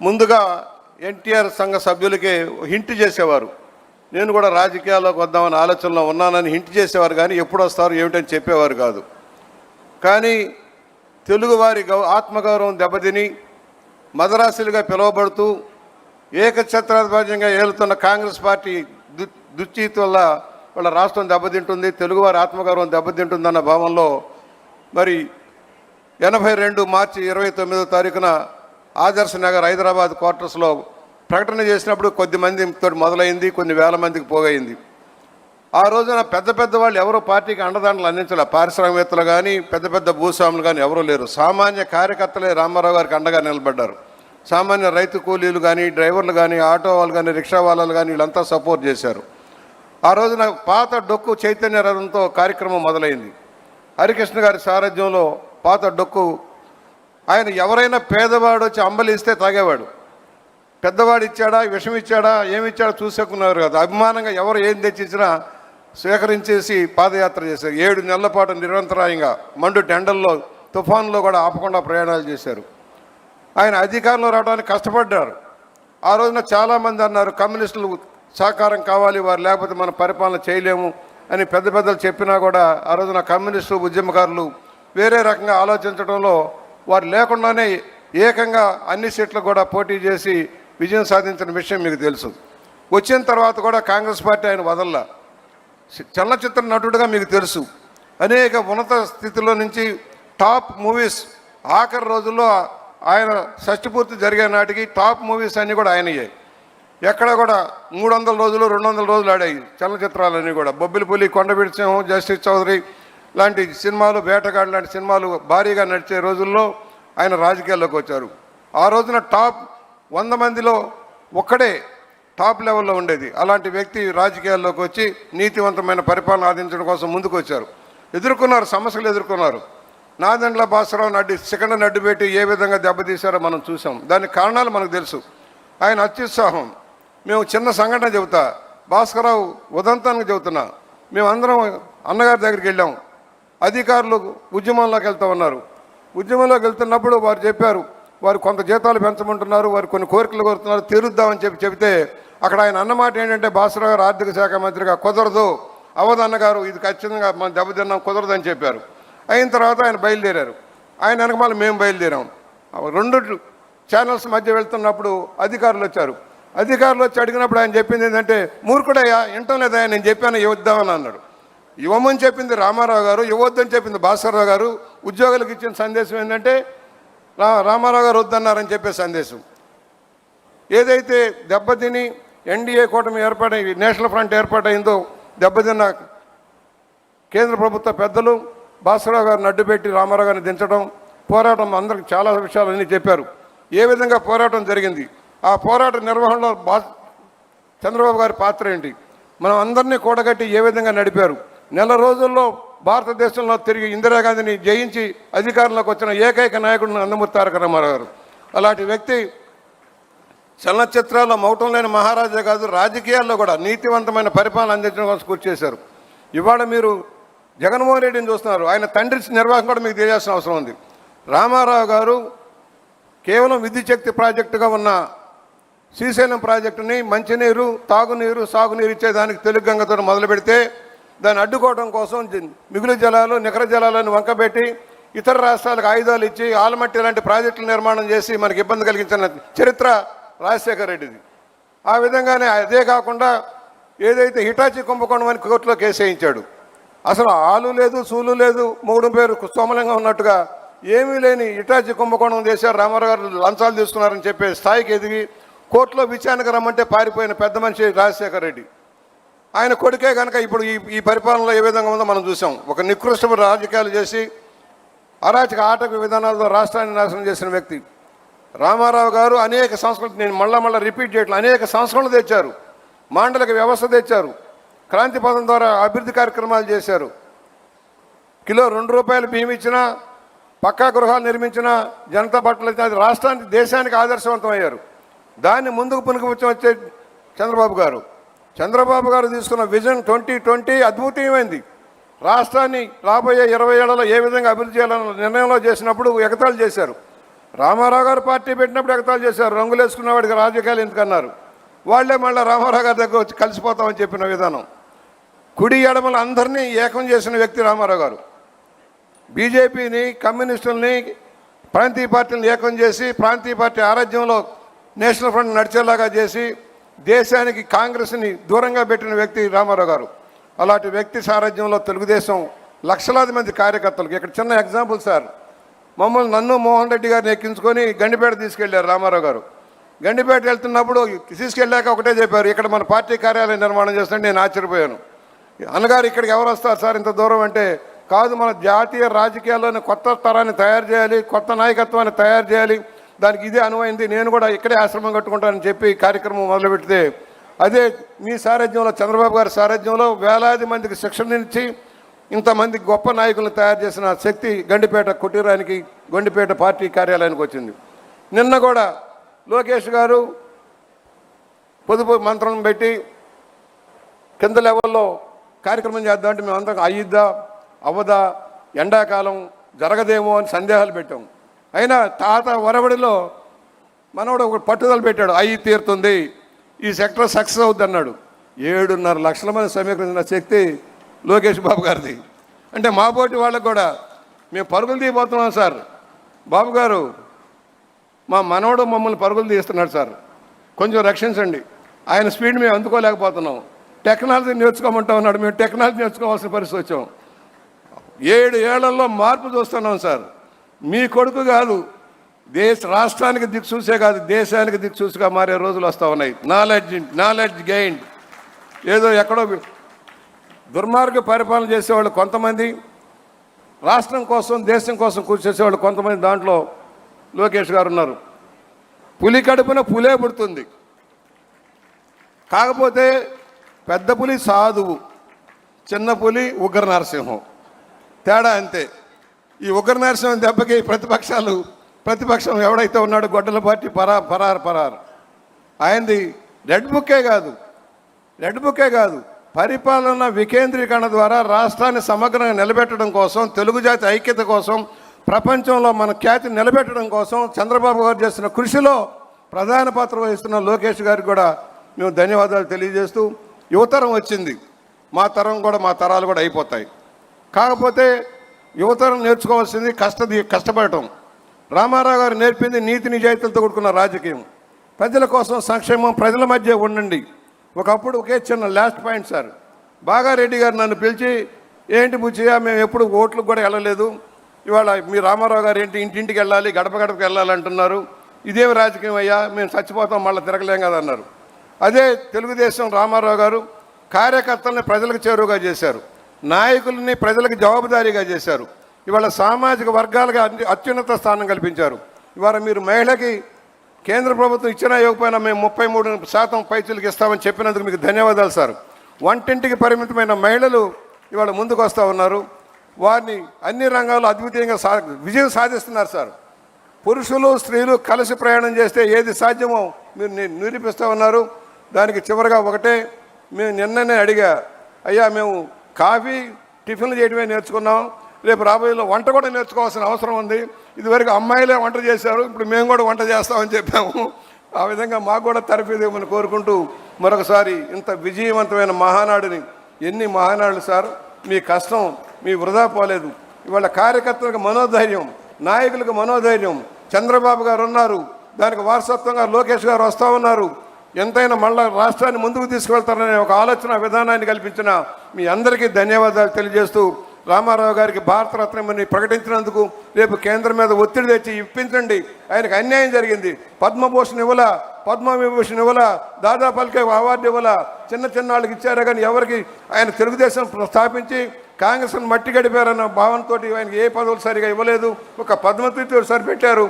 ముందుగా ఎన్టీఆర్ సంఘ సభ్యులకి హింట్ చేసేవారు. నేను కూడా రాజకీయాల్లోకి వద్దామని ఆలోచనలో ఉన్నానని హింట్ చేసేవారు, కానీ ఎప్పుడు వస్తారు ఏమిటని చెప్పేవారు కాదు. కానీ తెలుగువారి ఆత్మగౌరవం దెబ్బతిని మదరాసులుగా పిలువబడుతూ ఏకఛత్రాధిపత్యంగా ఏలుతున్న కాంగ్రెస్ పార్టీ దుశ్చీతి వల్ల వాళ్ళ రాష్ట్రం దెబ్బతింటుంది, తెలుగువారి ఆత్మగౌరవం దెబ్బతింటుందన్న భావంలో మరి 82 మార్చి 29వ తారీఖున ఆదర్శ నగర్ హైదరాబాద్ క్వార్టర్స్లో ప్రకటన చేసినప్పుడు కొద్ది మందితో మొదలైంది, కొన్ని వేల మందికి పోగైంది. ఆ రోజున పెద్ద పెద్ద వాళ్ళు ఎవరో పార్టీకి అండదండలు అందించాలి. పారిశ్రామికవేత్తలు కానీ పెద్ద పెద్ద భూస్వాములు కానీ ఎవరూ లేరు. సామాన్య కార్యకర్తలే రామారావు గారికి అండగా నిలబడ్డారు. సామాన్య రైతు కూలీలు కానీ, డ్రైవర్లు కానీ, ఆటో వాళ్ళు కానీ, రిక్షా వాళ్ళు కానీ వీళ్ళంతా సపోర్ట్ చేశారు. ఆ రోజున పాత డొక్కు చైతన్య రథంతో కార్యక్రమం మొదలైంది. హరికృష్ణ గారి సారథ్యంలో పాత డొక్కు. ఆయన ఎవరైనా పేదవాడు వచ్చి అంబలిస్తే తాగేవాడు. పెద్దవాడు ఇచ్చాడా, విషం ఇచ్చాడా, ఏమిచ్చాడో చూసుకున్నారు కదా. అభిమానంగా ఎవరు ఏం తెచ్చిచ్చినా స్వీకరించేసి పాదయాత్ర చేశారు. 7 నెలల పాటు నిరంతరాయంగా మండు టెండల్లో తుఫాన్లో కూడా ఆపకుండా ప్రయాణాలు చేశారు. ఆయన అధికారంలో రావడానికి కష్టపడ్డారు. ఆ రోజున చాలామంది అన్నారు కమ్యూనిస్టులు సహకారం కావాలి, వారు లేకపోతే మనం పరిపాలన చేయలేము అని పెద్ద పెద్దలు చెప్పినా కూడా ఆ రోజున కమ్యూనిస్టు ఉద్యమకారులు వేరే రకంగా ఆలోచించడంలో వారు లేకుండానే ఏకంగా అన్ని సీట్లు కూడా పోటీ చేసి విజయం సాధించిన విషయం మీకు తెలుసు. వచ్చిన తర్వాత కూడా కాంగ్రెస్ పార్టీ ఆయన వదల్లా. చలనచిత్ర నటుడుగా మీకు తెలుసు. అనేక ఉన్నత స్థితిలో నుంచి టాప్ మూవీస్ ఆఖరి రోజుల్లో ఆయన షష్టిపూర్తి జరిగే నాటికి టాప్ మూవీస్ అన్నీ కూడా ఆయనయ్యాయి. ఎక్కడ కూడా 300 రోజులు 200 రోజులు ఆడాయి చలనచిత్రాలన్నీ కూడా. బొబ్బిలిపులి, కొండవీటి సింహం, జస్టిస్ చౌదరి లాంటి సినిమాలు, వేటగాడు లాంటి సినిమాలు భారీగా నడిచే రోజుల్లో ఆయన రాజకీయాల్లోకి వచ్చారు. ఆ రోజున టాప్ 100 మందిలో ఒక్కడే టాప్ లెవెల్లో ఉండేది. అలాంటి వ్యక్తి రాజకీయాల్లోకి వచ్చి నీతివంతమైన పరిపాలన ఆదించడం కోసం ముందుకు వచ్చారు. ఎదుర్కొన్నారు, సమస్యలు ఎదుర్కొన్నారు. నాదెండ్ల భాస్కరరావు సెకండ్ నడ్డు పెట్టి ఏ విధంగా దెబ్బతీశారో మనం చూసాం. దానికి కారణాలు మనకు తెలుసు. ఆయన అత్యుత్సాహం. మేము చిన్న సంఘటన చెబుతా, భాస్కరరావు ఉదంతానికి చెబుతున్నా. మేమందరం అన్నగారి దగ్గరికి వెళ్ళాం. అధికారులు ఉద్యమంలోకి వెళ్తూ ఉన్నారు. ఉద్యమంలోకి వెళ్తున్నప్పుడు వారు చెప్పారు, వారు కొంత జీతాలు పెంచమంటున్నారు, వారు కొన్ని కోరికలు కోరుతున్నారు, తీరుద్దామని చెబితే అక్కడ ఆయన అన్నమాట ఏంటంటే భాస్కరరావు గారు ఆర్థిక శాఖ మంత్రిగా కుదరదు, అవధన్నగారు ఇది ఖచ్చితంగా మనం దెబ్బతిన్నాం, కుదరదని చెప్పారు. అయిన తర్వాత ఆయన బయలుదేరారు. ఆయన వెనకమాల మేము బయలుదేరాం. 2 ఛానల్స్ మధ్య వెళ్తున్నప్పుడు అధికారులు వచ్చారు. అధికారులు వచ్చి అడిగినప్పుడు ఆయన చెప్పింది ఏంటంటే, మూర్ఖుడయ్యా, వింటం లేదా, నేను చెప్పాను ఇవ్వద్దామని అన్నాడు. ఇవ్వమని చెప్పింది రామారావు గారు, ఇవ్వద్దని చెప్పింది భాస్కరరావు గారు. ఉద్యోగులకు ఇచ్చిన సందేశం ఏంటంటే రామారావు గారు వద్దన్నారని చెప్పే సందేశం. ఏదైతే దెబ్బతిని ఎన్డీఏ కూటమి ఏర్పాటై నేషనల్ ఫ్రంట్ ఏర్పాటైందో దెబ్బతిన్న కేంద్ర ప్రభుత్వ పెద్దలు భాస్కరరావు గారిని అడ్డుపెట్టి రామారావు గారిని దించడం, పోరాటం అందరికి చాలా విషయాలన్నీ చెప్పారు. ఏ విధంగా పోరాటం జరిగింది, ఆ పోరాట నిర్వహణలో చంద్రబాబు గారి పాత్ర ఏంటి, మనం అందరినీ కూడగట్టి ఏ విధంగా నడిపారు. నెల రోజుల్లో భారతదేశంలో తిరిగి ఇందిరాగాంధీని జయించి అధికారంలోకి వచ్చిన ఏకైక నాయకుడు నందమూరి తారక రామారావు గారు. అలాంటి వ్యక్తి చలనచిత్రాల్లో మౌటం లేని మహారాజా కాదు, రాజకీయాల్లో కూడా నీతివంతమైన పరిపాలన అందించడం కోసం కృషి చేశారు. ఇవాళ మీరు జగన్మోహన్ రెడ్డిని చూస్తున్నారు. ఆయన తండ్రి నిర్వాహకం కూడా మీకు తెలియాల్సిన అవసరం ఉంది. రామారావు గారు కేవలం విద్యుత్ శక్తి ప్రాజెక్టుగా ఉన్న శ్రీశైలం ప్రాజెక్టుని మంచినీరు, తాగునీరు, సాగునీరు ఇచ్చేదానికి తెలుగు గంగతో మొదలు పెడితే దాన్ని అడ్డుకోవడం కోసం మిగులు జలాలు, నికర జలాలను వంకబెట్టి ఇతర రాష్ట్రాలకు ఆయుధాలు ఇచ్చి ఆలమట్టి లాంటి ప్రాజెక్టుల నిర్మాణం చేసి మనకి ఇబ్బంది కలిగించిన చరిత్ర రాజశేఖర రెడ్డిది. ఆ విధంగానే అదే కాకుండా ఏదైతే హిటాచి కుంభకోణం అని కోర్టులో కేసు వేయించాడు. అసలు ఆలు లేదు, సూలు లేదు, మూడు పేరు సోమలింగం ఉన్నట్టుగా ఏమీ లేని హిటాచి కుంభకోణం చేశారు. రామారావు గారు లంచాలు తీసుకున్నారని చెప్పే స్థాయికి ఎదిగి కోర్టులో విచారణకు రమ్మంటే పారిపోయిన పెద్ద మనిషి రాజశేఖర రెడ్డి. ఆయన కొడుకే కనుక ఇప్పుడు ఈ పరిపాలనలో ఏ విధంగా ఉందో మనం చూసాం. ఒక నికృష్టమైన రాజకీయాలు చేసి అరాచక ఆటక విధానాలతో రాష్ట్రాన్ని నాశనం చేసిన వ్యక్తి రామారావు గారు. అనేక సంస్కృతి, నేను మళ్ళా రిపీట్ చేయట్లేదు, అనేక సంస్కరణలు తెచ్చారు. మాండలిక వ్యవస్థ తెచ్చారు. క్రాంతి పథం ద్వారా అభివృద్ధి కార్యక్రమాలు చేశారు. కిలో 2 రూపాయలు బియ్యం ఇచ్చినా, పక్కా గృహాలు నిర్మించిన, జనతా బట్టలు ఇచ్చిన, రాష్ట్రానికి దేశానికి ఆదర్శవంతం అయ్యారు. దాన్ని ముందుకు పునికిపుచ్చే చంద్రబాబు గారు తీసుకున్న విజన్ 2020 అద్భుతమైంది. రాష్ట్రాన్ని రాబోయే 20 ఏళ్లలో ఏ విధంగా అభివృద్ధి చేయాలన్న నిర్ణయంలో చేసినప్పుడు ఎగతాళి చేశారు. రామారావు గారు పార్టీ పెట్టినప్పుడు ఎగతాళి చేశారు, రంగులు వేసుకున్న వాడికి రాజకీయాలు ఎందుకన్నారు. వాళ్లే మళ్ళీ రామారావు గారి దగ్గర వచ్చి కలిసిపోతామని చెప్పిన విధానం. కుడి ఎడమలు అందరినీ ఏకం చేసిన వ్యక్తి రామారావు గారు. బీజేపీని, కమ్యూనిస్టుల్ని, ప్రాంతీయ పార్టీలను ఏకం చేసి ప్రాంతీయ పార్టీ ఆరాధ్యంలో నేషనల్ ఫ్రంట్ నడిచేలాగా చేసి దేశానికి కాంగ్రెస్ని దూరంగా పెట్టిన వ్యక్తి రామారావు గారు. అలాంటి వ్యక్తి సారథ్యంలో తెలుగుదేశం లక్షలాది మంది కార్యకర్తలకు, ఇక్కడ చిన్న ఎగ్జాంపుల్ సార్, నన్ను మోహన్ రెడ్డి గారిని ఎక్కించుకొని గండిపేట తీసుకెళ్లారు రామారావు గారు. గండిపేట వెళ్తున్నప్పుడు తీసుకెళ్ళాక ఒకటే చెప్పారు, ఇక్కడ మన పార్టీ కార్యాలయం నిర్మాణం చేస్తుంటే నేను ఆశ్చర్యపోయాను. అన్నగారు ఇక్కడికి ఎవరు వస్తారు సార్ ఇంత దూరం అంటే, కాదు మన జాతీయ రాజకీయాల్లోని కొత్త తరాన్ని తయారు చేయాలి, కొత్త నాయకత్వాన్ని తయారు చేయాలి, దానికి ఇదే అనువైంది, నేను కూడా ఇక్కడే ఆశ్రమం కట్టుకుంటానని చెప్పి కార్యక్రమం మొదలుపెడితే, అదే మీ సారథ్యంలో, చంద్రబాబు గారి సారథ్యంలో వేలాది మందికి శిక్షణ ఇచ్చి ఇంతమంది గొప్ప నాయకులను తయారు చేసిన శక్తి గండిపేట కుటీరానికి, గండిపేట పార్టీ కార్యాలయానికి వచ్చింది. నిన్న కూడా లోకేష్ గారు పొదుపు మంత్రం పెట్టి కింద లెవెల్లో కార్యక్రమం చేద్దామంటే మేము అందరం అయ్యిద్దా అవ్వదా, ఎండాకాలం జరగదేమో అని సందేహాలు పెట్టాం. అయినా తాత వరవడిలో మనవడు ఒక పట్టుదల పెట్టాడు, అయ్యి తీరుతుంది, ఈ సెక్టర్ సక్సెస్ అవుద్ది అన్నాడు. 7.5 లక్షల మంది సమీకరించిన శక్తి లోకేష్ బాబు గారిది. అంటే మా పోటీ వాళ్ళకు కూడా మేము పరుగులు తీయబోతున్నాం సార్, బాబు గారు మా మనవడు మమ్మల్ని పరుగులు తీస్తున్నాడు సార్, కొంచెం రక్షించండి, ఆయన స్పీడ్ మేము అందుకోలేకపోతున్నాం, టెక్నాలజీ నేర్చుకోమంటా ఉన్నాడు, మేము టెక్నాలజీ నేర్చుకోవాల్సిన పరిస్థితి వచ్చాం. 7 ఏళ్లలో మార్పు చూస్తున్నాం సార్. మీ కొడుకు కాదు, రాష్ట్రానికి దిక్సూసే కాదు, దేశానికి దిక్సూసిగా మారే రోజులు వస్తూ ఉన్నాయి. Knowledge gain. ఏదో ఎక్కడో దుర్మార్గ పరిపాలన చేసేవాళ్ళు కొంతమంది, రాష్ట్రం కోసం దేశం కోసం కృషి చేసేవాళ్ళు కొంతమంది, దాంట్లో లోకేష్ గారు ఉన్నారు. పులి కడుపున పులే పుడుతుంది, కాకపోతే పెద్ద పులి సాధువు, చిన్న పులి ఉగ్ర నరసింహం, తేడా అంతే. ఈ ఉగ్ర నరసింహం దెబ్బకి ప్రతిపక్షం ఎవడైతే ఉన్నాడో గొడ్డల పార్టీ పరారు ఆయనది రెడ్ బుక్కే కాదు, పరిపాలన వికేంద్రీకరణ ద్వారా రాష్ట్రాన్ని సమగ్రంగా నిలబెట్టడం కోసం, తెలుగు జాతి ఐక్యత కోసం, ప్రపంచంలో మన ఖ్యాతిని నిలబెట్టడం కోసం చంద్రబాబు గారు చేస్తున్న కృషిలో ప్రధాన పాత్ర వహిస్తున్న లోకేష్ గారికి కూడా మేము ధన్యవాదాలు తెలియజేస్తూ, యువతరం వచ్చింది, మా తరాలు కూడా అయిపోతాయి. కాకపోతే యువతరం నేర్చుకోవాల్సింది కష్టపడటం. రామారావు గారు నేర్పింది నీతి నిజాయితీలతో కూడుకున్న రాజకీయం, ప్రజల కోసం సంక్షేమం, ప్రజల మధ్య ఉండండి. ఒకప్పుడు ఒకే చిన్న లాస్ట్ పాయింట్ సార్, బాగారెడ్డి గారు నన్ను పిలిచి, ఏంటి బుచ్చిగా మేము ఎప్పుడు ఓట్లకు కూడా వెళ్ళలేదు, ఇవాళ మీ రామారావు గారు ఏంటి ఇంటింటికి వెళ్ళాలి, గడప గడపకి వెళ్ళాలి అంటున్నారు, ఇదేమి రాజకీయం అయ్యా, మేము చచ్చిపోతాం మళ్ళీ తిరగలేం కదా అన్నారు. అదే తెలుగుదేశం రామారావు గారు కార్యకర్తల్ని ప్రజలకు చేరువుగా చేశారు, నాయకుల్ని ప్రజలకు జవాబుదారీగా చేశారు, ఇవాళ సామాజిక వర్గాలకు అత్యున్నత స్థానం కల్పించారు. ఇవాళ మీరు మహిళకి కేంద్ర ప్రభుత్వం ఇచ్చినా ఇవ్వకపోయినా మేము 33% పైచీలకు ఇస్తామని చెప్పినందుకు మీకు ధన్యవాదాలు సార్. వంటింటికి పరిమితమైన మహిళలు ఇవాళ ముందుకు వస్తూ ఉన్నారు, వారిని అన్ని రంగాల్లో అద్వితీయంగా విజయం సాధిస్తున్నారు సార్. పురుషులు స్త్రీలు కలిసి ప్రయాణం చేస్తే ఏది సాధ్యమో మీరు నిరూపిస్తూ ఉన్నారు. దానికి చివరిగా ఒకటే, మేము నిన్ననే అడిగా, అయ్యా మేము కాఫీ టిఫిన్లు చేయడమే నేర్చుకున్నాం, రేపు రాబోయేలో వంట కూడా నేర్చుకోవాల్సిన అవసరం ఉంది, ఇదివరకు అమ్మాయిలే వంట చేశారు, ఇప్పుడు మేము కూడా వంట చేస్తామని చెప్పాము. ఆ విధంగా మాకు కూడా తరఫేదేమని కోరుకుంటూ మరొకసారి ఇంత విజయవంతమైన మహానాడుని, ఎన్ని మహానాడులు సార్, మీ కష్టం మీ వృధా పోలేదు. ఇవాళ కార్యకర్తలకు మనోధైర్యం, నాయకులకు మనోధైర్యం, చంద్రబాబు గారు ఉన్నారు, దానికి వారసత్వంగా లోకేష్ గారు వస్తూ ఉన్నారు, ఎంతైనా మళ్ళా రాష్ట్రాన్ని ముందుకు తీసుకువెళ్తారనే ఒక ఆలోచన విధానాన్ని కల్పించిన మీ అందరికీ ధన్యవాదాలు తెలియజేస్తూ, రామారావు గారికి భారతరత్నమని ప్రకటించినందుకు రేపు కేంద్రం మీద ఒత్తిడి తెచ్చి ఇప్పించండి. ఆయనకు అన్యాయం జరిగింది, పద్మభూషణ్ ఇవ్వలా, పద్మవిభూషణ్ ఇవ్వలా, దాదా ఫాల్కే అవార్డు ఇవ్వలా, చిన్న వాళ్ళకి ఇచ్చారే కానీ ఎవరికి ఆయన తెలుగుదేశం స్థాపించి కాంగ్రెస్ను మట్టి గడిపారన్న భావనతో ఆయనకి ఏ పదవులు సరిగా ఇవ్వలేదు, ఒక పద్మశ్రీతో సరిపెట్టారు.